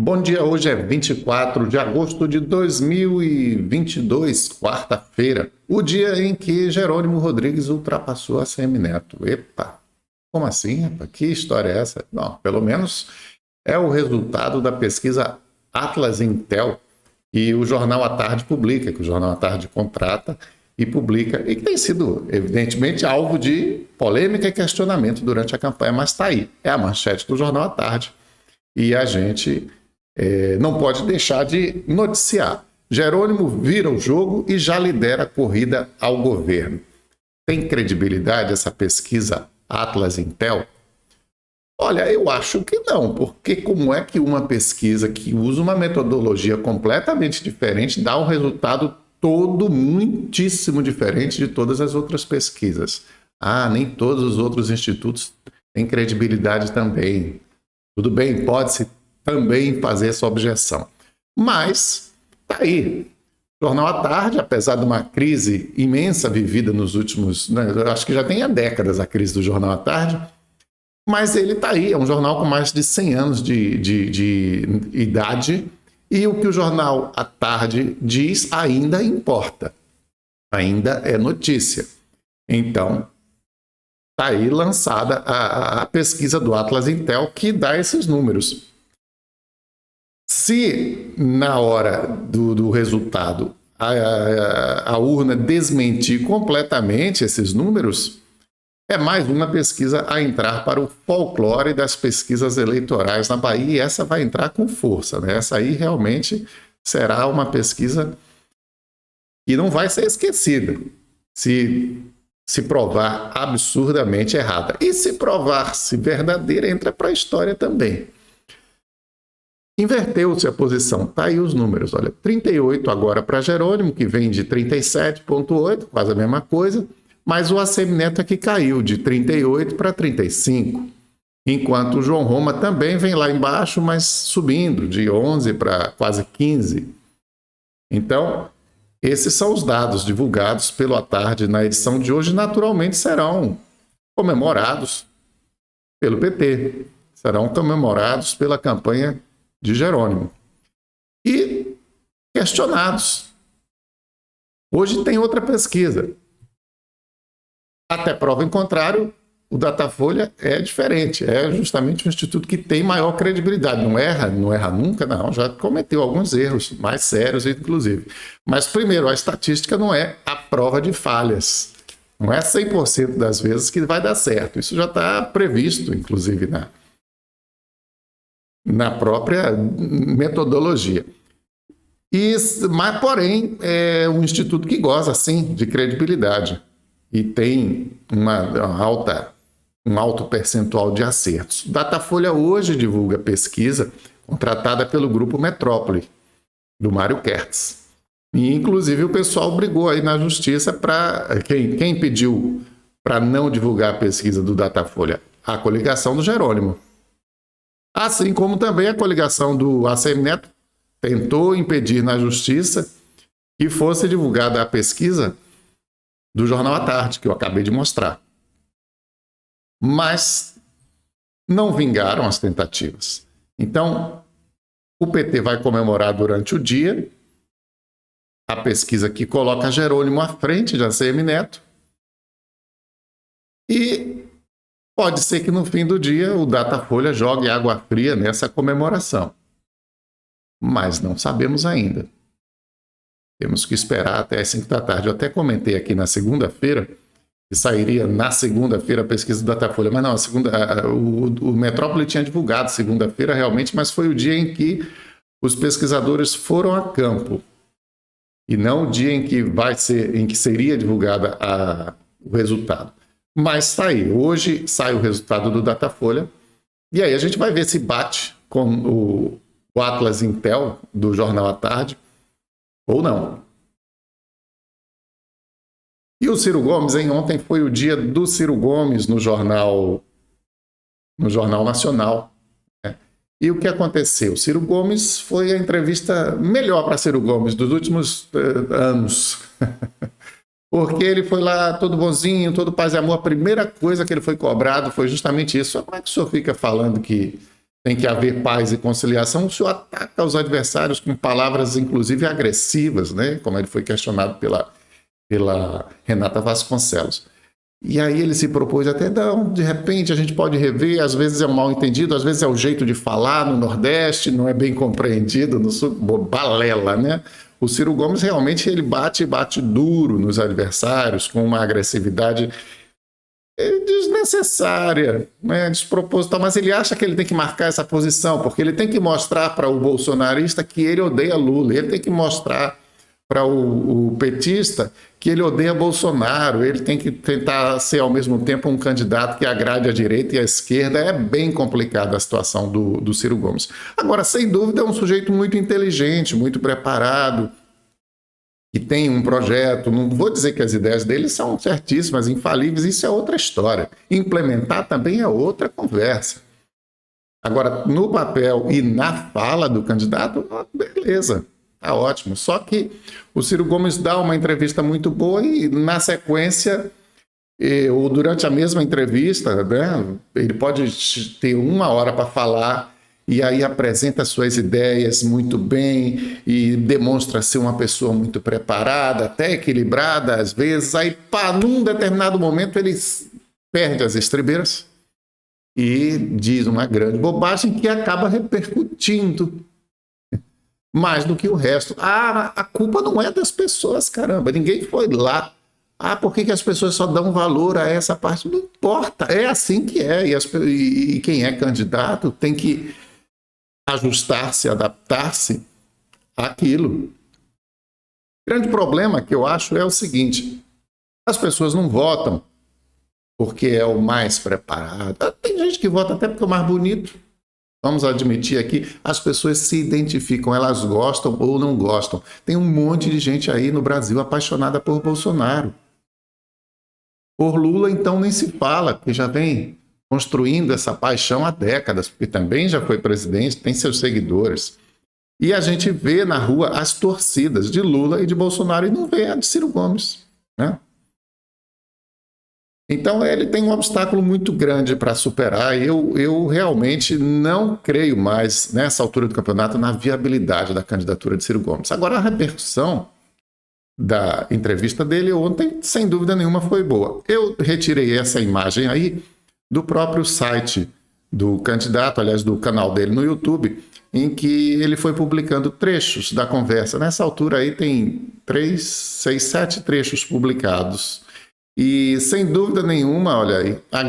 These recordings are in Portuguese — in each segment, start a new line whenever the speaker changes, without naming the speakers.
Bom dia, hoje é 24 de agosto de 2022, quarta-feira, o dia em que Jerônimo Rodrigues ultrapassou a Semineto. Epa, como assim, rapaz? Que história é essa? Não, pelo menos é o resultado da pesquisa Atlas Intel e o Jornal à Tarde publica, que o Jornal à Tarde contrata e publica, e que tem sido, evidentemente, alvo de polêmica e questionamento durante a campanha, mas está aí, é a manchete do Jornal à Tarde e a gente não pode deixar de noticiar. Jerônimo vira o jogo e já lidera a corrida ao governo. Tem credibilidade essa pesquisa Atlas Intel? Olha, eu acho que não, porque como é que uma pesquisa que usa uma metodologia completamente diferente dá um resultado todo muitíssimo diferente de todas as outras pesquisas? Ah, nem todos os outros institutos têm credibilidade também. Tudo bem, pode-se também fazer essa objeção. Mas, tá aí. Jornal à Tarde, apesar de uma crise imensa vivida nos últimos... eu acho que já tem há décadas a crise do Jornal à Tarde, mas ele está aí, é um jornal com mais de 100 anos de idade, e o que o Jornal à Tarde diz ainda importa, ainda é notícia. Então, está aí lançada a pesquisa do Atlas Intel, que dá esses números. Se na hora do resultado a urna desmentir completamente esses números, é mais uma pesquisa a entrar para o folclore das pesquisas eleitorais na Bahia, e essa vai entrar com força, né? Essa aí realmente será uma pesquisa que não vai ser esquecida se provar absurdamente errada. E se provar-se verdadeira, entra para a história também. Inverteu-se a posição, tá aí os números, olha, 38 agora para Jerônimo, que vem de 37,8, quase a mesma coisa, mas o Assemineto é que caiu de 38 para 35, enquanto o João Roma também vem lá embaixo, mas subindo de 11 para quase 15. Então, esses são os dados divulgados pelo À Tarde na edição de hoje, naturalmente serão comemorados pelo PT, serão comemorados pela campanha de Jerônimo e questionados. Hoje tem outra pesquisa. Até prova em contrário, o Datafolha é diferente, é justamente um instituto que tem maior credibilidade. Não erra nunca, não, já cometeu alguns erros, mais sérios inclusive. Mas primeiro, a estatística não é a prova de falhas. Não é 100% das vezes que vai dar certo. Isso já está previsto, inclusive, na própria metodologia. Mas, porém, é um instituto que goza, sim, de credibilidade e tem um alto percentual de acertos. Datafolha hoje divulga pesquisa contratada pelo Grupo Metrópole, do Mário Kertz. E, inclusive, o pessoal brigou aí na justiça para... Quem pediu para não divulgar a pesquisa do Datafolha? A coligação do Jerônimo. Assim como também a coligação do Assemineto tentou impedir na justiça que fosse divulgada a pesquisa do Jornal à Tarde, que eu acabei de mostrar. Mas não vingaram as tentativas. Então, o PT vai comemorar durante o dia a pesquisa que coloca Jerônimo à frente de Assemineto e pode ser que no fim do dia o Datafolha jogue água fria nessa comemoração. Mas não sabemos ainda. Temos que esperar até as 5 da tarde. Eu até comentei aqui na segunda-feira que sairia na segunda-feira a pesquisa do Datafolha. Mas não, o Metrópole tinha divulgado segunda-feira realmente, mas foi o dia em que os pesquisadores foram a campo. E não o dia em que seria divulgado o resultado. Mas está aí. Hoje sai o resultado do Datafolha. E aí a gente vai ver se bate com o Atlas Intel do Jornal à Tarde ou não. E o Ciro Gomes, ontem foi o dia do Ciro Gomes no Jornal Nacional. Né? E o que aconteceu? Ciro Gomes foi a entrevista melhor para Ciro Gomes dos últimos anos. Porque ele foi lá todo bonzinho, todo paz e amor. A primeira coisa que ele foi cobrado foi justamente isso. Como é que o senhor fica falando que tem que haver paz e conciliação, o senhor ataca os adversários com palavras, inclusive, agressivas, né? Como ele foi questionado pela Renata Vasconcelos. E aí ele se propôs até, não, de repente a gente pode rever, às vezes é um mal entendido, às vezes é o jeito de falar no Nordeste, não é bem compreendido, no Sul, balela, né? O Ciro Gomes realmente ele bate duro nos adversários, com uma agressividade desnecessária, né, desproposital, mas ele acha que ele tem que marcar essa posição, porque ele tem que mostrar para o bolsonarista que ele odeia Lula, ele tem que mostrar para o petista que ele odeia Bolsonaro, ele tem que tentar ser ao mesmo tempo um candidato que agrade a direita e a esquerda. É bem complicada a situação do Ciro Gomes. Agora, sem dúvida, é um sujeito muito inteligente, muito preparado, que tem um projeto. Não vou dizer que as ideias dele são certíssimas, infalíveis, isso é outra história. Implementar também é outra conversa. Agora, no papel e na fala do candidato, beleza, tá ótimo. Só que o Ciro Gomes dá uma entrevista muito boa e, na sequência, ou durante a mesma entrevista, né, ele pode ter 1 hora para falar e aí apresenta suas ideias muito bem e demonstra ser uma pessoa muito preparada, até equilibrada às vezes. Aí, pá, num determinado momento, ele perde as estribeiras e diz uma grande bobagem que acaba repercutindo mais do que o resto. A culpa não é das pessoas, caramba, ninguém foi lá. Por que as pessoas só dão valor a essa parte? Não importa, é assim que é. E quem é candidato tem que ajustar-se, adaptar-se àquilo. O grande problema que eu acho é o seguinte: as pessoas não votam porque é o mais preparado. Tem gente que vota até porque é o mais bonito. Vamos admitir aqui, as pessoas se identificam, elas gostam ou não gostam. Tem um monte de gente aí no Brasil apaixonada por Bolsonaro. Por Lula, então, nem se fala, porque já vem construindo essa paixão há décadas, porque também já foi presidente, tem seus seguidores. E a gente vê na rua as torcidas de Lula e de Bolsonaro e não vê a de Ciro Gomes, né? Então ele tem um obstáculo muito grande para superar e eu realmente não creio mais, nessa altura do campeonato, na viabilidade da candidatura de Ciro Gomes. Agora, a repercussão da entrevista dele ontem, sem dúvida nenhuma, foi boa. Eu retirei essa imagem aí do próprio site do candidato, aliás, do canal dele no YouTube, em que ele foi publicando trechos da conversa. Nessa altura aí tem 3, 6, 7 trechos publicados. E, sem dúvida nenhuma, olha aí, a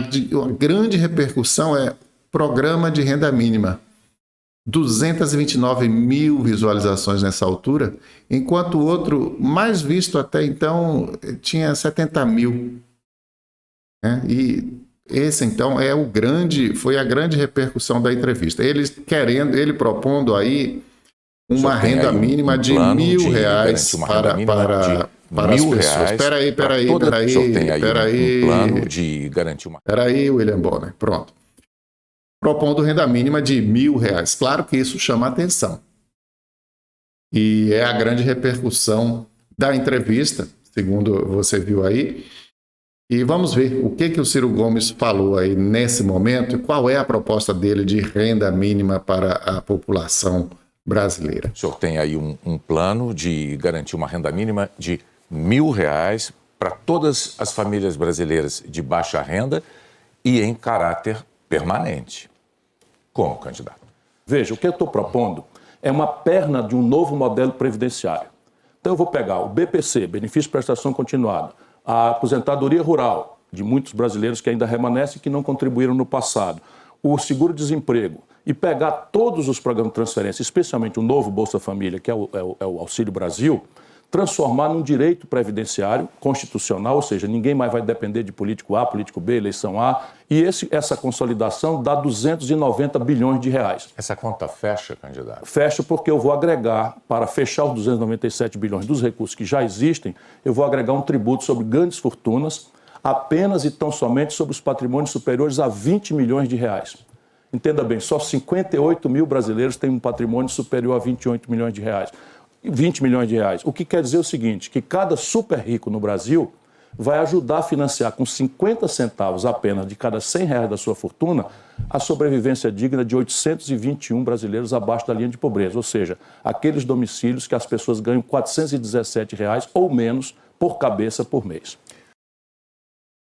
grande repercussão é programa de renda mínima. 229 mil visualizações nessa altura, enquanto o outro, mais visto até então, tinha 70 mil. Né? E esse, então, foi a grande repercussão da entrevista. Ele propondo aí uma renda mínima de R$1.000 para as pessoas. Espera aí.
Um plano de garantir uma...
Espera aí, William Bonner. Pronto. Propondo renda mínima de R$1.000. Claro que isso chama atenção. E é a grande repercussão da entrevista, segundo você viu aí. E vamos ver o que o Ciro Gomes falou aí nesse momento e qual é a proposta dele de renda mínima para a população brasileira.
O senhor tem aí um plano de garantir uma renda mínima de R$1.000 para todas as famílias brasileiras de baixa renda e em caráter permanente. Como, candidato?
Veja, o que eu estou propondo é uma perna de um novo modelo previdenciário. Então eu vou pegar o BPC, Benefício de Prestação Continuada, a aposentadoria rural de muitos brasileiros que ainda remanescem e que não contribuíram no passado, o seguro-desemprego, e pegar todos os programas de transferência, especialmente o novo Bolsa Família, que é o Auxílio Brasil, transformar num direito previdenciário constitucional, ou seja, ninguém mais vai depender de político A, político B, eleição A, e essa consolidação dá 290 bilhões de reais.
Essa conta fecha, candidato?
Fecha porque eu vou agregar, para fechar os 297 bilhões dos recursos que já existem, eu vou agregar um tributo sobre grandes fortunas, apenas e tão somente sobre os patrimônios superiores a 20 milhões de reais. Entenda bem, só 58 mil brasileiros têm um patrimônio superior a 28 milhões de reais. 20 milhões de reais. O que quer dizer o seguinte, que cada super rico no Brasil vai ajudar a financiar com 50 centavos apenas de cada R$ 100 da sua fortuna a sobrevivência digna de 821 brasileiros abaixo da linha de pobreza, ou seja, aqueles domicílios que as pessoas ganham R$ 417 ou menos por cabeça por mês.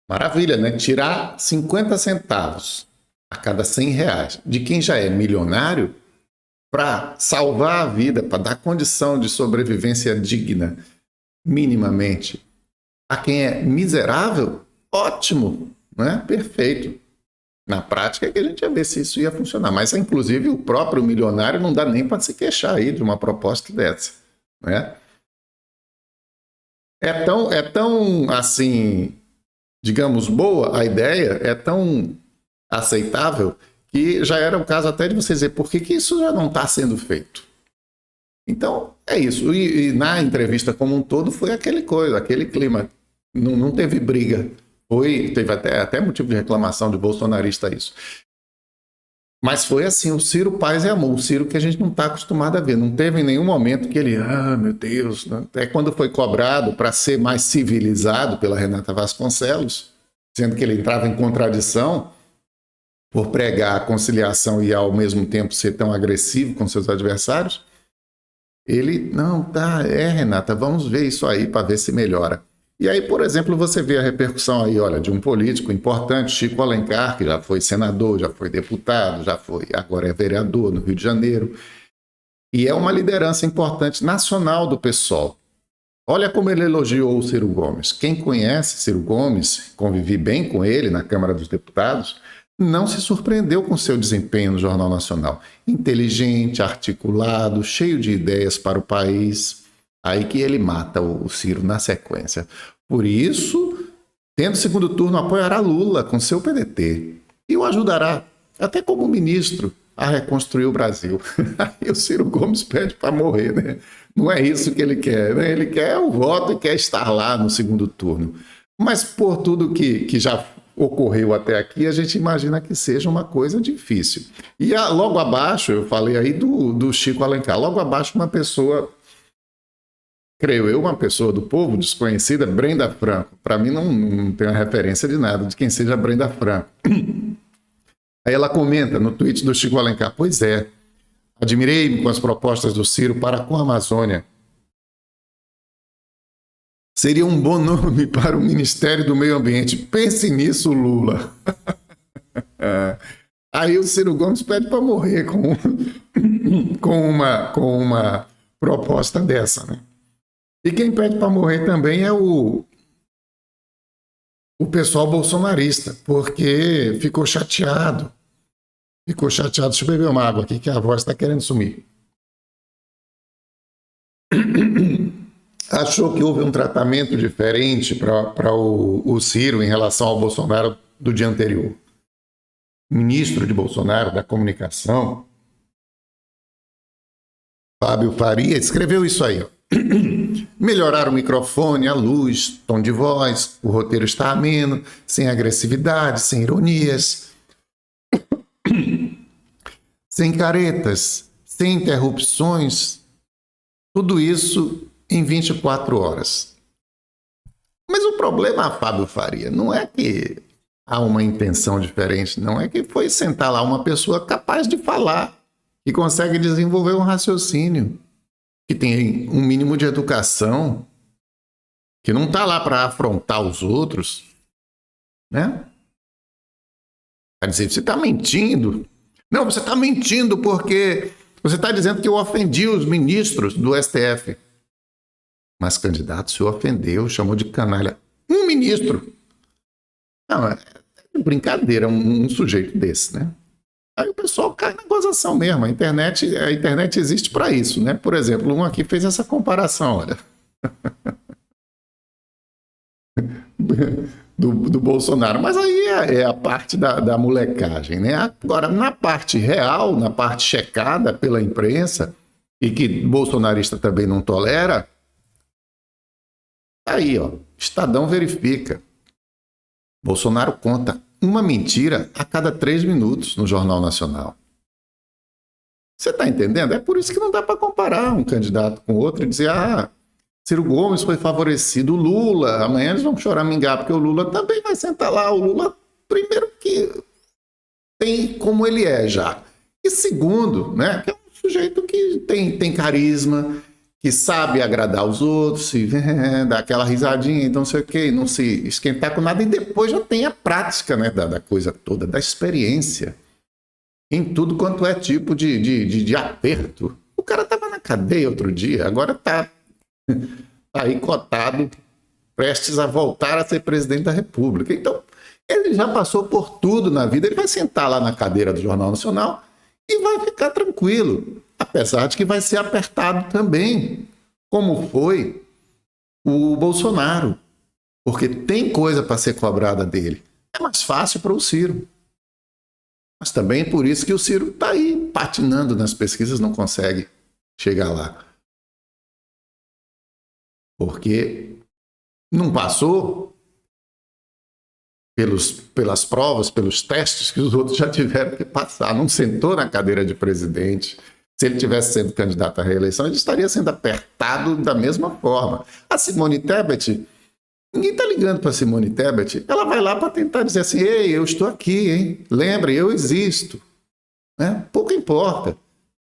Maravilha, né? Tirar 50 centavos a cada R$ 100 de quem já é milionário para salvar a vida, para dar condição de sobrevivência digna, minimamente, a quem é miserável, ótimo, né? Perfeito. Na prática é que a gente ia ver se isso ia funcionar. Mas, inclusive, o próprio milionário não dá nem para se queixar aí de uma proposta dessa, né? É tão assim, digamos, boa a ideia, é tão aceitável, que já era o caso até de você dizer por que isso já não está sendo feito. Então, é isso. E na entrevista como um todo foi aquele clima. Não teve briga. Teve até motivo de reclamação de bolsonarista isso. Mas foi assim, o Ciro paz e amor, o Ciro que a gente não está acostumado a ver. Não teve em nenhum momento que ele, meu Deus, até quando foi cobrado para ser mais civilizado pela Renata Vasconcelos, sendo que ele entrava em contradição por pregar a conciliação e ao mesmo tempo ser tão agressivo com seus adversários, ele, Renata, vamos ver isso aí para ver se melhora. E aí, por exemplo, você vê a repercussão aí, olha, de um político importante, Chico Alencar, que já foi senador, já foi deputado, agora é vereador no Rio de Janeiro, e é uma liderança importante nacional do PSOL. Olha como ele elogiou o Ciro Gomes. Quem conhece Ciro Gomes, convivi bem com ele na Câmara dos Deputados, não se surpreendeu com seu desempenho no Jornal Nacional. Inteligente, articulado, cheio de ideias para o país. Aí que ele mata o Ciro na sequência. Por isso, tendo segundo turno, apoiará Lula com seu PDT. E o ajudará, até como ministro, a reconstruir o Brasil. Aí o Ciro Gomes pede para morrer, né? Não é isso que ele quer, né? Ele quer o voto e quer estar lá no segundo turno. Mas por tudo que já ocorreu até aqui, a gente imagina que seja uma coisa difícil. E logo abaixo, eu falei aí do Chico Alencar, logo abaixo uma pessoa, creio eu, uma pessoa do povo desconhecida, Brenda Franco. Para mim não tem uma referência de nada de quem seja Brenda Franco. Aí ela comenta no tweet do Chico Alencar, pois é, admirei-me com as propostas do Ciro para com a Amazônia. Seria um bom nome para o Ministério do Meio Ambiente. Pense nisso, Lula. Aí o Ciro Gomes pede para morrer com uma proposta dessa, né? E quem pede para morrer também é o pessoal bolsonarista, porque ficou chateado. Deixa eu beber uma água aqui, que a voz está querendo sumir. Achou que houve um tratamento diferente para o Ciro em relação ao Bolsonaro do dia anterior. O ministro de Bolsonaro da Comunicação, Fábio Faria, escreveu isso aí, ó. Melhorar o microfone, a luz, tom de voz, o roteiro está ameno, sem agressividade, sem ironias, sem caretas, sem interrupções, tudo isso em 24 horas. Mas o problema, Fábio Faria, não é que há uma intenção diferente, não é que foi sentar lá uma pessoa capaz de falar, que consegue desenvolver um raciocínio, que tem um mínimo de educação, que não está lá para afrontar os outros, né? Quer dizer, você está mentindo. Não, você está mentindo porque você está dizendo que eu ofendi os ministros do STF. Mas, candidato, se ofendeu, chamou de canalha um ministro. Não, é brincadeira um sujeito desse, né? Aí o pessoal cai na gozação mesmo. A internet existe para isso, né? Por exemplo, um aqui fez essa comparação, olha. do Bolsonaro. Mas aí é a parte da molecagem, né? Agora, na parte real, na parte checada pela imprensa, e que bolsonarista também não tolera, aí, ó, Estadão verifica. Bolsonaro conta uma mentira a cada 3 minutos no Jornal Nacional. Você está entendendo? É por isso que não dá para comparar um candidato com outro e dizer, Ciro Gomes foi favorecido. O Lula, amanhã eles vão choramingar, porque o Lula também vai sentar lá. O Lula, primeiro que tem como ele é já. E segundo, né, que é um sujeito que tem carisma, que sabe agradar os outros, se dá aquela risadinha, então não sei o quê, não se esquentar com nada. E depois já tem a prática, né, da coisa toda, da experiência em tudo quanto é tipo de aperto. O cara estava na cadeia outro dia, agora está aí cotado, prestes a voltar a ser presidente da República. Então, ele já passou por tudo na vida, ele vai sentar lá na cadeira do Jornal Nacional e vai ficar tranquilo, apesar de que vai ser apertado também, como foi o Bolsonaro, porque tem coisa para ser cobrada dele. É mais fácil para o Ciro. Mas também por isso que o Ciro está aí patinando nas pesquisas, não consegue chegar lá. Porque não passou pelas provas, pelos testes que os outros já tiveram que passar. Não sentou na cadeira de presidente. Se ele tivesse sendo candidato à reeleição, ele estaria sendo apertado da mesma forma. A Simone Tebet, ninguém está ligando para a Simone Tebet. Ela vai lá para tentar dizer assim, ei, eu estou aqui, hein? Lembre, eu existo. Né? Pouco importa.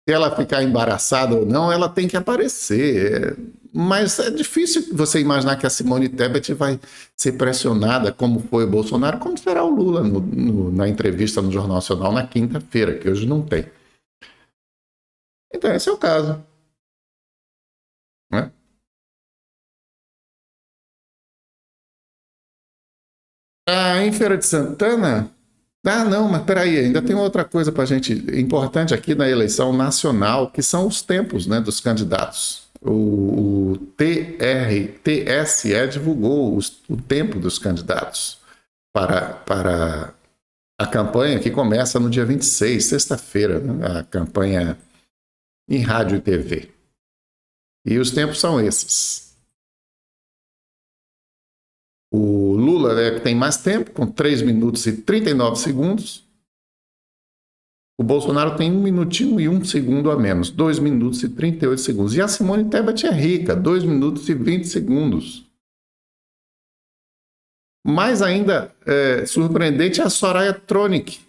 Se ela ficar embaraçada ou não, ela tem que aparecer. Mas é difícil você imaginar que a Simone Tebet vai ser pressionada, como foi o Bolsonaro, como será o Lula na entrevista no Jornal Nacional na quinta-feira, que hoje não tem. Então, esse é o caso. Né? Em Feira de Santana... não, mas peraí, ainda tem outra coisa para a gente importante aqui na eleição nacional, que são os tempos, né, dos candidatos. O TSE divulgou o tempo dos candidatos para a campanha que começa no dia 26, sexta-feira, né, a campanha em rádio e TV. E os tempos são esses. O Lula tem mais tempo, com 3 minutos e 39 segundos. O Bolsonaro tem 1 minutinho e 1 segundo a menos, 2 minutos e 38 segundos. E a Simone Tebet é rica, 2 minutos e 20 segundos. Mais ainda surpreendente é a Soraya Tronic,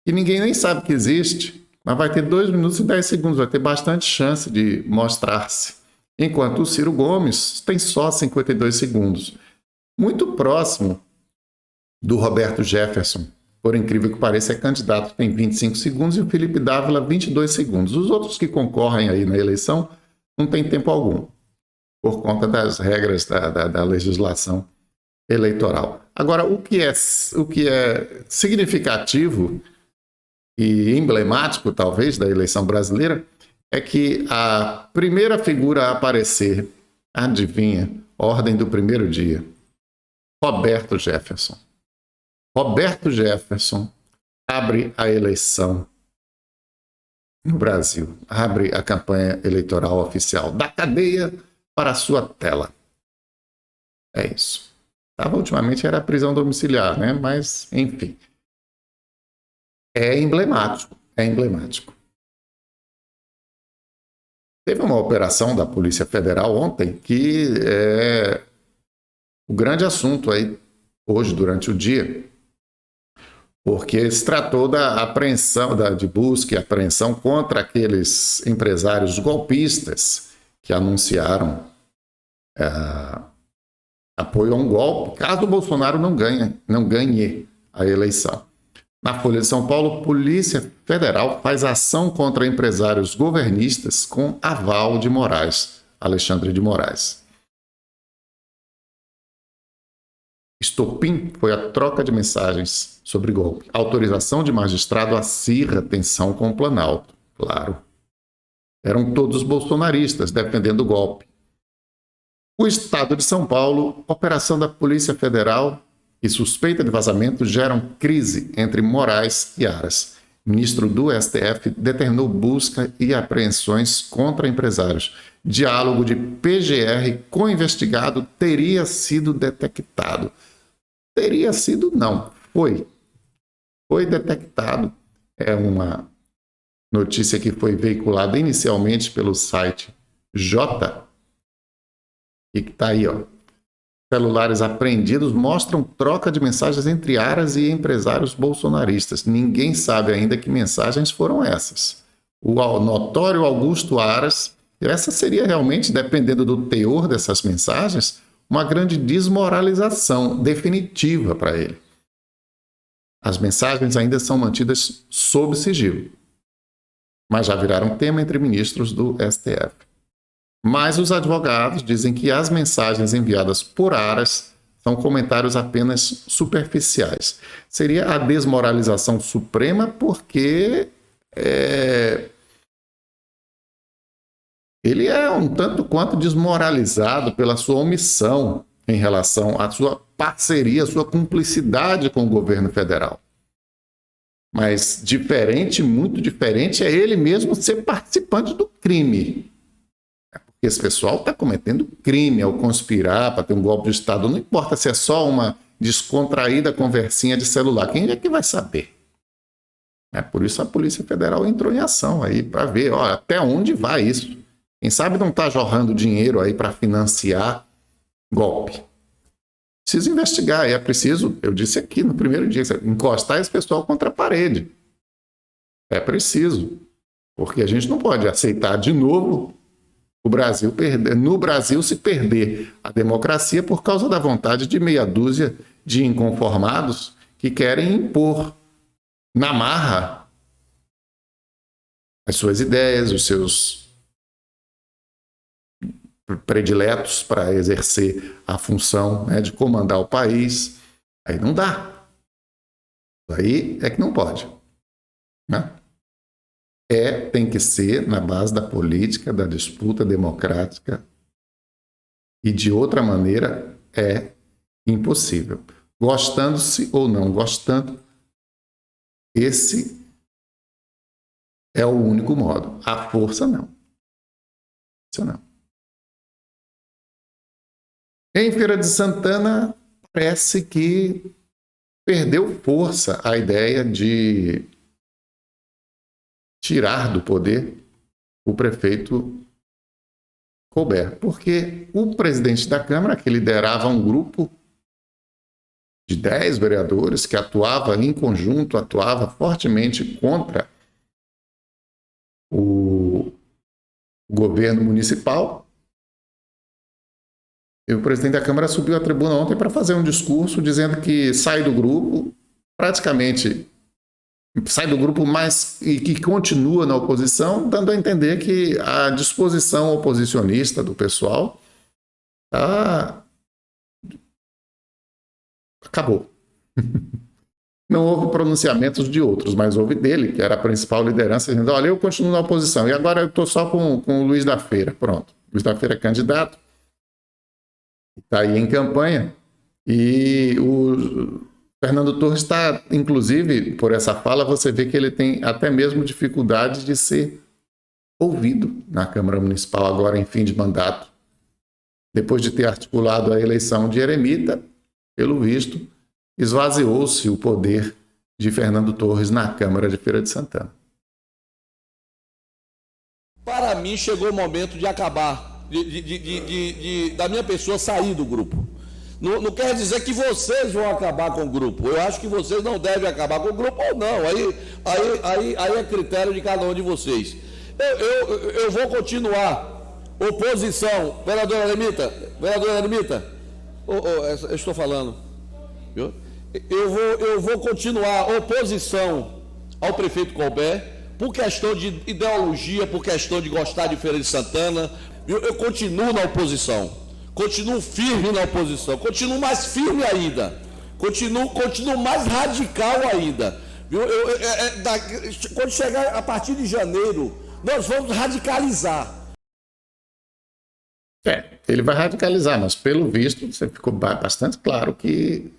que ninguém nem sabe que existe, mas vai ter 2 minutos e 10 segundos, vai ter bastante chance de mostrar-se. Enquanto o Ciro Gomes tem só 52 segundos. Muito próximo do Roberto Jefferson, por incrível que pareça, é candidato, tem 25 segundos, e o Felipe Dávila, 22 segundos. Os outros que concorrem aí na eleição não tem tempo algum, por conta das regras da legislação eleitoral. Agora, o que é significativo e emblemático, talvez, da eleição brasileira, é que a primeira figura a aparecer, adivinha, ordem do primeiro dia, Roberto Jefferson. Roberto Jefferson abre a eleição no Brasil, abre a campanha eleitoral oficial, da cadeia para a sua tela. É isso. Ultimamente era a prisão domiciliar, né? Mas, enfim. É emblemático, é emblemático. Teve uma operação da Polícia Federal ontem que é o grande assunto aí hoje, durante o dia, porque se tratou da apreensão, de busca e apreensão contra aqueles empresários golpistas que anunciaram apoio a um golpe, caso o Bolsonaro não ganhe a eleição. Na Folha de São Paulo, Polícia Federal faz ação contra empresários governistas com aval de Moraes, Alexandre de Moraes. Estopim foi a troca de mensagens sobre golpe. Autorização de magistrado acirra tensão com o Planalto. Claro. Eram todos bolsonaristas defendendo o golpe. O Estado de São Paulo, operação da Polícia Federal e suspeita de vazamento geram crise entre Moraes e Aras. Ministro do STF determinou busca e apreensões contra empresários. Diálogo de PGR com investigado teria sido detectado. Teria sido, não. Foi detectado. É uma notícia que foi veiculada inicialmente pelo site E que está aí, ó. Celulares apreendidos mostram troca de mensagens entre Aras e empresários bolsonaristas. Ninguém sabe ainda que mensagens foram essas. O notório Augusto Aras, essa seria realmente, dependendo do teor dessas mensagens, uma grande desmoralização definitiva para ele. As mensagens ainda são mantidas sob sigilo, mas já viraram tema entre ministros do STF. Mas os advogados dizem que as mensagens enviadas por Aras são comentários apenas superficiais. Seria a desmoralização suprema porque ele é um tanto quanto desmoralizado pela sua omissão em relação à sua parceria, à sua cumplicidade com o governo federal. Mas diferente, muito diferente, é ele mesmo ser participante do crime. Porque esse pessoal está cometendo crime ao conspirar para ter um golpe de Estado. Não importa se é só uma descontraída conversinha de celular. Quem é que vai saber? Por isso a Polícia Federal entrou em ação aí para ver até onde vai isso. Quem sabe não está jorrando dinheiro aí para financiar golpe. Precisa investigar, é preciso, eu disse aqui no primeiro dia, encostar esse pessoal contra a parede. É preciso, porque a gente não pode aceitar de novo no Brasil se perder a democracia por causa da vontade de meia dúzia de inconformados que querem impor na marra as suas ideias, os seus prediletos para exercer a função de comandar o país. Aí não dá. Aí é que não pode. Né? Tem que ser na base da política, da disputa democrática, e de outra maneira é impossível. Gostando-se ou não gostando, esse é o único modo. A força não. Isso não. Em Feira de Santana, parece que perdeu força a ideia de tirar do poder o prefeito Colbert, porque o presidente da Câmara, que liderava um grupo de 10 vereadores que atuava em conjunto, atuava fortemente contra o governo municipal, e o presidente da Câmara subiu à tribuna ontem para fazer um discurso dizendo que sai do grupo, praticamente sai do grupo mais e que continua na oposição, dando a entender que a disposição oposicionista do pessoal acabou. Não houve pronunciamentos de outros, mas houve dele, que era a principal liderança, dizendo: olha, eu continuo na oposição, e agora eu estou só com o Luiz da Feira. Pronto. Luiz da Feira é candidato, está aí em campanha, e o Fernando Torres está, inclusive, por essa fala, você vê que ele tem até mesmo dificuldade de ser ouvido na Câmara Municipal agora em fim de mandato. Depois de ter articulado a eleição de eremita, pelo visto, esvaziou-se o poder de Fernando Torres na Câmara de Feira de Santana.
Para mim, chegou o momento de acabar, da minha pessoa sair do grupo. Não quer dizer que vocês vão acabar com o grupo. Eu acho que vocês não devem acabar com o grupo ou não. Aí é critério de cada um de vocês. Eu vou continuar. Oposição. Vereadora Eremita, eu estou falando. Viu? Eu vou continuar oposição ao prefeito Colbert por questão de ideologia, por questão de gostar de Feira de Santana. Eu continuo na oposição. Continuo firme na oposição, continuo mais firme ainda, continuo mais radical ainda. Quando chegar a partir de janeiro, nós vamos radicalizar.
Ele vai radicalizar, mas pelo visto, ficou bastante claro que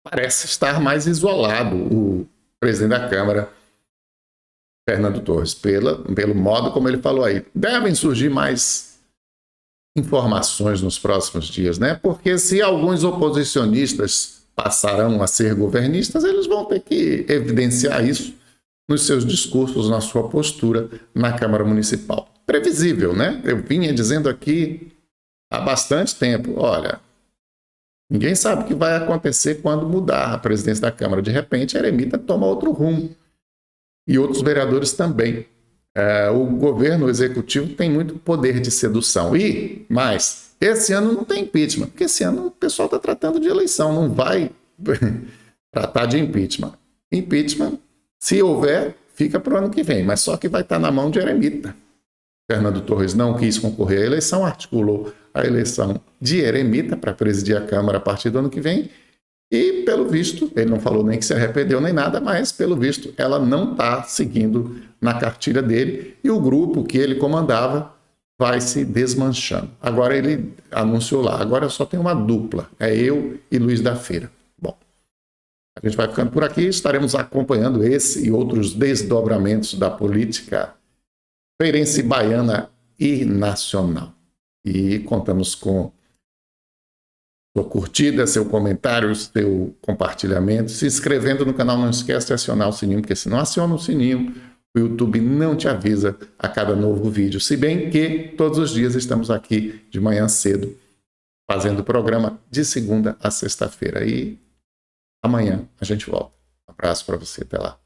parece estar mais isolado o presidente da Câmara, Fernando Torres, pelo modo como ele falou aí. Devem surgir mais informações nos próximos dias, né? Porque se alguns oposicionistas passarão a ser governistas, eles vão ter que evidenciar isso nos seus discursos, na sua postura na Câmara Municipal. Previsível, né? Eu vinha dizendo aqui há bastante tempo. Olha, ninguém sabe o que vai acontecer quando mudar a presidência da Câmara. De repente, a eremita toma outro rumo. E outros vereadores também. O governo executivo tem muito poder de sedução. E, mais, esse ano não tem impeachment, porque esse ano o pessoal está tratando de eleição, não vai tratar de impeachment. Impeachment, se houver, fica para o ano que vem, mas só que vai estar na mão de eremita. Fernando Torres não quis concorrer à eleição, articulou a eleição de eremita para presidir a Câmara a partir do ano que vem. E, pelo visto, ele não falou nem que se arrependeu nem nada, mas, pelo visto, ela não está seguindo na cartilha dele e o grupo que ele comandava vai se desmanchando. Agora ele anunciou lá, agora só tem uma dupla, é eu e Luiz da Feira. Bom, a gente vai ficando por aqui, estaremos acompanhando esse e outros desdobramentos da política feirense, baiana e nacional. E contamos com sua curtida, seu comentário, seu compartilhamento, se inscrevendo no canal, não esquece de acionar o sininho, porque se não aciona o sininho, o YouTube não te avisa a cada novo vídeo. Se bem que todos os dias estamos aqui de manhã cedo, fazendo o programa de segunda a sexta-feira. E amanhã a gente volta. Um abraço para você, até lá.